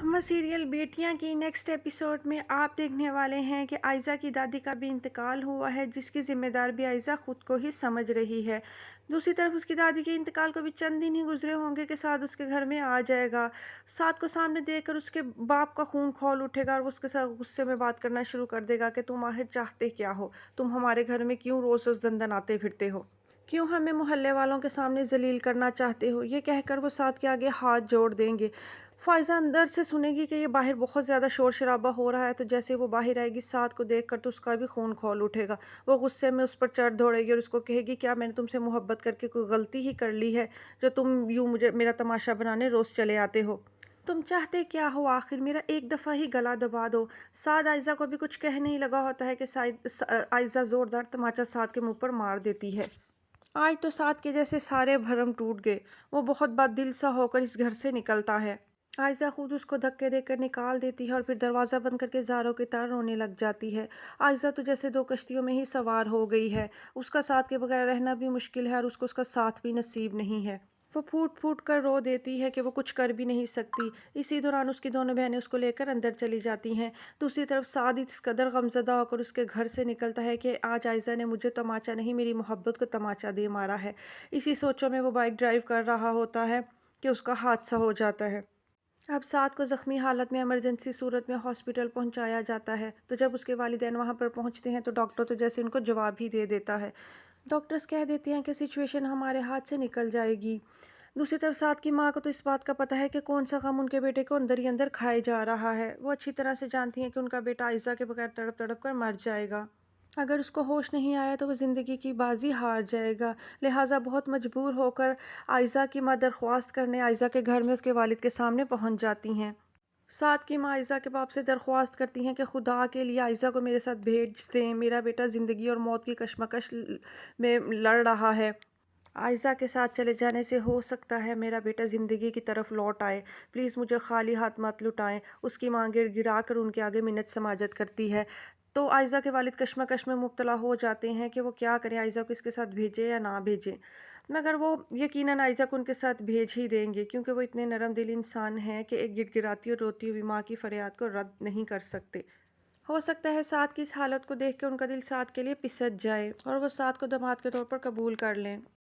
हम सीरियल बेटियां की नेक्स्ट एपिसोड में आप देखने वाले हैं कि आयज़ा की दादी का भी इंतकाल हुआ है, जिसकी ज़िम्मेदार भी आयज़ा ख़ुद को ही समझ रही है। दूसरी तरफ उसकी दादी के इंतकाल को भी चंद दिन ही गुजरे होंगे कि साद उसके घर में आ जाएगा। साद को सामने देखकर उसके बाप का खून खौल उठेगा और वो उसके साथ गुस्से में बात करना शुरू कर देगा कि तुम आखिर चाहते क्या हो, तुम हमारे घर में क्यों रोज़ रोज़ दंदन आते फिरते हो, क्यों हमें मोहल्ले वालों के सामने जलील करना चाहते हो। ये कहकर वो साद के आगे हाथ जोड़ देंगे। फ़ायज़ा अंदर से सुनेगी कि ये बाहर बहुत ज़्यादा शोर शराबा हो रहा है, तो जैसे वो बाहर आएगी साद को देखकर तो उसका भी खून खौल उठेगा। वो गुस्से में उस पर चढ़ दौड़ेगी और उसको कहेगी, क्या मैंने तुमसे मोहब्बत करके कोई गलती ही कर ली है जो तुम यूँ मुझे मेरा तमाशा बनाने रोज़ चले आते हो। तुम चाहते क्या हो आखिर, मेरा एक दफ़ा ही गला दबा दो। साद आयज़ा को भी कुछ कह नहीं लगा होता है कि आयज़ा ज़ोरदार तमाचा साद के मुंह पर मार देती है। आज तो साद के जैसे सारे भरम टूट गए। वो बहुत बददिल सा होकर इस घर से निकलता है। आयज़ा खुद उसको धक्के देकर निकाल देती है और फिर दरवाज़ा बंद करके ज़ारों की तरह रोने लग जाती है। आयज़ा तो जैसे दो कश्तियों में ही सवार हो गई है। उसका साथ के बगैर रहना भी मुश्किल है और उसको उसका साथ भी नसीब नहीं है। वो फूट फूट कर रो देती है कि वो कुछ कर भी नहीं सकती। इसी दौरान उसकी दोनों बहनें उसको लेकर अंदर चली जाती हैं। दूसरी तरफ साद इस कदर गमज़दा होकर उसके घर से निकलता है कि आज आयज़ा ने मुझे तमाचा नहीं, मेरी मोहब्बत को तमाचा दे मारा है। इसी सोचों में वो बाइक ड्राइव कर रहा होता है कि उसका हादसा हो जाता है। अब साद को ज़ख्मी हालत में इमरजेंसी सूरत में हॉस्पिटल पहुंचाया जाता है। तो जब उसके वालिदैन वहां पर पहुंचते हैं तो डॉक्टर तो जैसे उनको जवाब ही दे देता है। डॉक्टर्स कह देते हैं कि सिचुएशन हमारे हाथ से निकल जाएगी। दूसरी तरफ साद की माँ को तो इस बात का पता है कि कौन सा गम उनके बेटे को अंदर ही अंदर खाए जा रहा है। वो अच्छी तरह से जानती हैं कि उनका बेटा आयज़ा के बगैर तड़प तड़प कर मर जाएगा। अगर उसको होश नहीं आया तो वो ज़िंदगी की बाजी हार जाएगा। लिहाजा बहुत मजबूर होकर आयज़ा की माँ दरख्वास्त करने आयज़ा के घर में उसके वालिद के सामने पहुंच जाती हैं। साद की माँ आयज़ा के बाप से दरख्वास्त करती हैं कि खुदा के लिए आयज़ा को मेरे साथ भेज दें, मेरा बेटा ज़िंदगी और मौत की कशमकश में लड़ रहा है। आयज़ा के साथ चले जाने से हो सकता है मेरा बेटा ज़िंदगी की तरफ लौट आए। प्लीज़ मुझे खाली हाथ मत लुटाएं। उसकी माँ गिड़गिड़ा कर उनके आगे मिन्नत समाजत करती है। तो आयज़ा के वालिद कशमकश में मुब्तला हो जाते हैं कि वो क्या करें, आयज़ा को इसके साथ भेजें या ना भेजें। मगर वो यकीनन आयज़ा को उनके साथ भेज ही देंगे, क्योंकि वो इतने नरम दिल इंसान हैं कि एक गिड़गिड़ाती और रोती हुई माँ की फरियाद को रद्द नहीं कर सकते। हो सकता है साद की इस हालत को देख के उनका दिल साद के लिए पिसत जाए और वो साद को दामाद के तौर पर कबूल कर लें।